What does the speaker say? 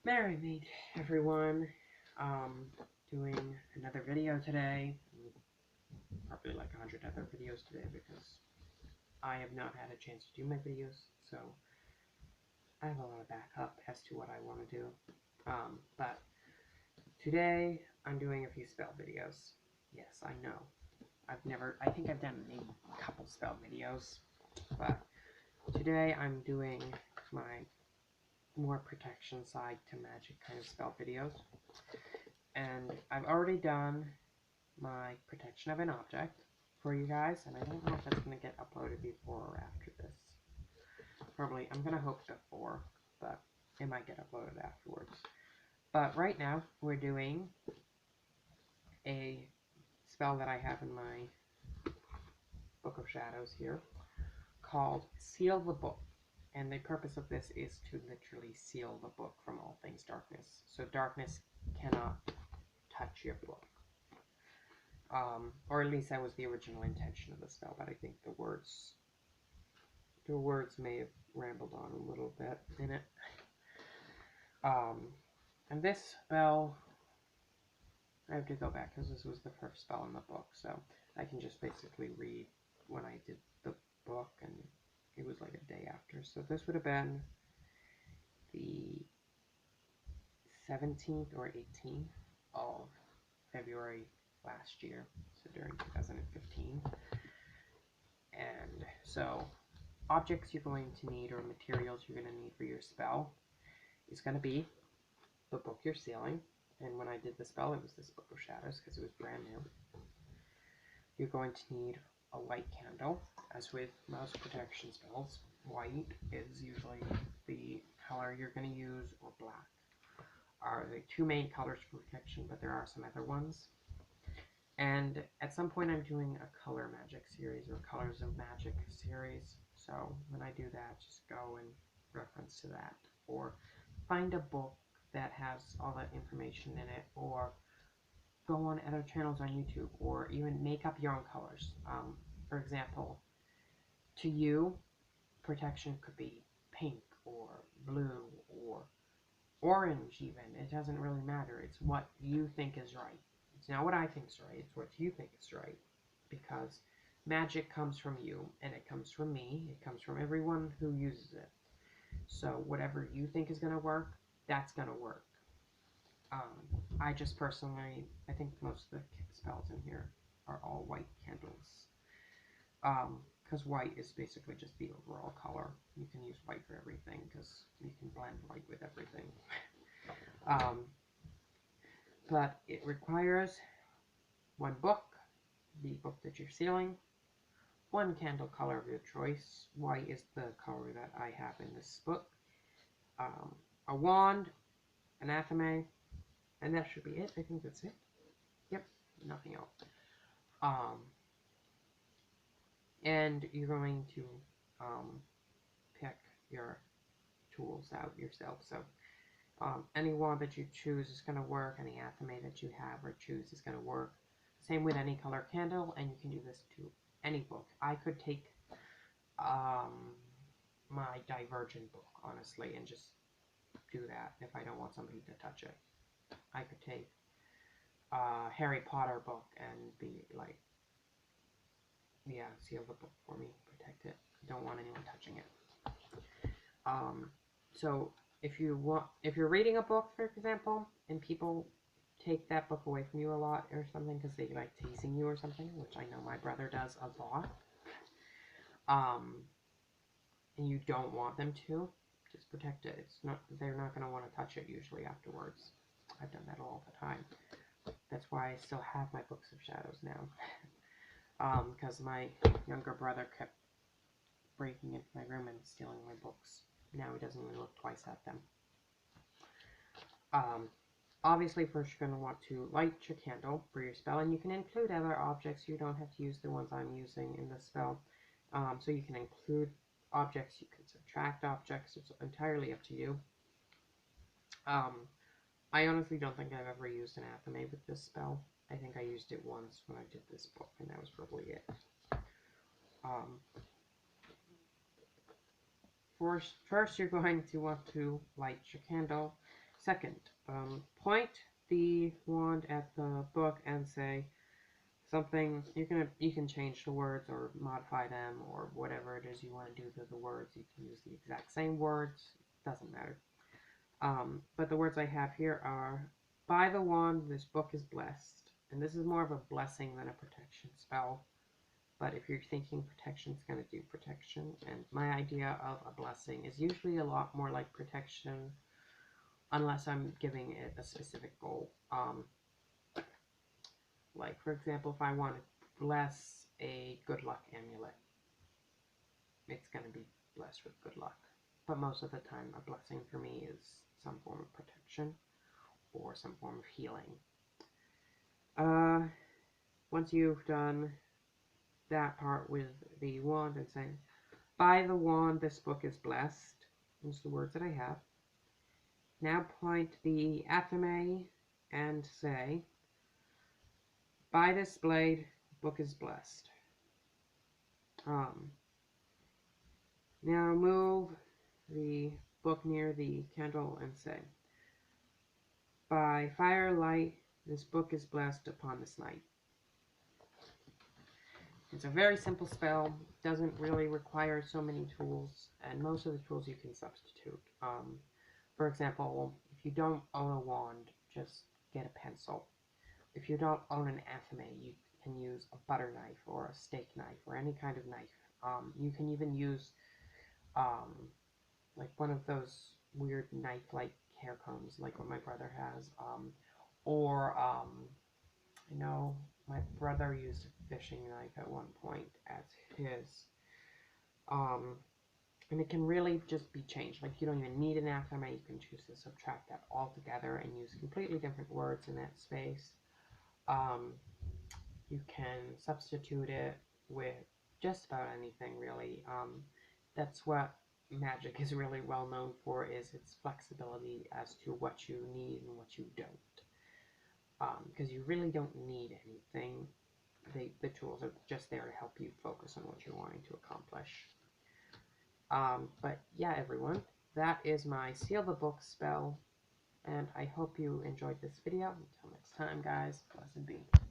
Merry meet everyone. Doing another video today. Probably like 100 other videos today because I have not had a chance to do my videos, so I have a lot of backup as to what I want to do. But today I'm doing a few spell videos. Yes, I know. I think I've done a couple spell videos, but today I'm doing my more protection side to magic kind of spell videos. And I've already done my protection of an object for you guys, and I don't know if that's going to get uploaded before or after this. Probably, I'm going to hope before, but it might get uploaded afterwards. But right now, we're doing a spell that I have in my Book of Shadows here, called Seal the Book. And the purpose of this is to literally seal the book from all things darkness. So darkness cannot touch your book. Or at least that was the original intention of the spell, but I think the words may have rambled on a little bit in it. And this spell, I have to go back because this was the first spell in the book, so I can just basically read when I did the book, and it was like a day after. So this would have been the 17th or 18th of February last year, so during 2015. And so objects you're going to need or materials you're going to need for your spell is going to be the book you're sealing. And when I did the spell, it was this Book of Shadows because it was brand new. You're going to need a white candle. As with most protection spells, white is usually the color you're going to use, or black are the two main colors for protection, but there are some other ones. And at some point I'm doing a color magic series or colors of magic series, so when I do that, just go and reference to that, or find a book that has all that information in it, or go on other channels on YouTube, or even make up your own colors. For example, to you, protection could be pink or blue or orange even. It doesn't really matter. It's what you think is right. It's not what I think is right. It's what you think is right. Because magic comes from you, and it comes from me. It comes from everyone who uses it. So whatever you think is going to work, that's going to work. I just personally, I think most of the spells in here are all white candles. Because white is basically just the overall color. You can use white for everything because you can blend white with everything. But it requires one book, the book that you're sealing, one candle color of your choice. White is the color that I have in this book. A wand, an athame, and that should be it. I think that's it. Yep, nothing else. And you're going to pick your tools out yourself. So any wand that you choose is going to work. Any athame that you have or choose is going to work. Same with any color candle, and you can do this to any book. I could take my Divergent book, honestly, and just do that if I don't want somebody to touch it. I could take a Harry Potter book and be like, yeah, seal the book for me, protect it. I don't want anyone touching it. So if you're reading a book, for example, and people take that book away from you a lot or something because they like teasing you or something, which I know my brother does a lot, and you don't want them to, just protect it. They're not going to want to touch it usually afterwards. I've done that all the time. That's why I still have my Books of Shadows now. Because my younger brother kept breaking into my room and stealing my books. Now he doesn't even look twice at them. Obviously, first you're going to want to light your candle for your spell, and you can include other objects. You don't have to use the ones I'm using in the spell. So you can include objects, you can subtract objects, it's entirely up to you. I honestly don't think I've ever used an athame with this spell. I think I used it once when I did this book, and that was probably it. First you're going to want to light your candle. Second, point the wand at the book and say something. You can change the words or modify them or whatever it is you want to do to the words. You can use the exact same words. Doesn't matter. But the words I have here are, by the wand, this book is blessed. And this is more of a blessing than a protection spell. But if you're thinking protection, it's going to do protection. And my idea of a blessing is usually a lot more like protection, unless I'm giving it a specific goal. Like, for example, if I want to bless a good luck amulet, it's going to be blessed with good luck. But most of the time, a blessing for me is some form of protection or some form of healing. Once you've done that part with the wand and saying, by the wand, this book is blessed, those are the words that I have. Now point the athame and say, by this blade, the book is blessed. Now move the book near the candle and say, by firelight, this book is blessed upon this night. It's a very simple spell, doesn't really require so many tools, and most of the tools you can substitute. For example, if you don't own a wand, just get a pencil. If you don't own an athame, you can use a butter knife or a steak knife or any kind of knife. You can even use like one of those weird knife-like hair combs, like what my brother has, or I know my brother used a fishing knife at one point as his, and it can really just be changed. Like, you don't even need an athame, you can choose to subtract that altogether and use completely different words in that space. You can substitute it with just about anything, really. That's what magic is really well known for, is its flexibility as to what you need and what you don't. Because you really don't need anything. The tools are just there to help you focus on what you're wanting to accomplish. But yeah, everyone, that is my Seal the Book spell, and I hope you enjoyed this video. Until next time, guys, blessed be.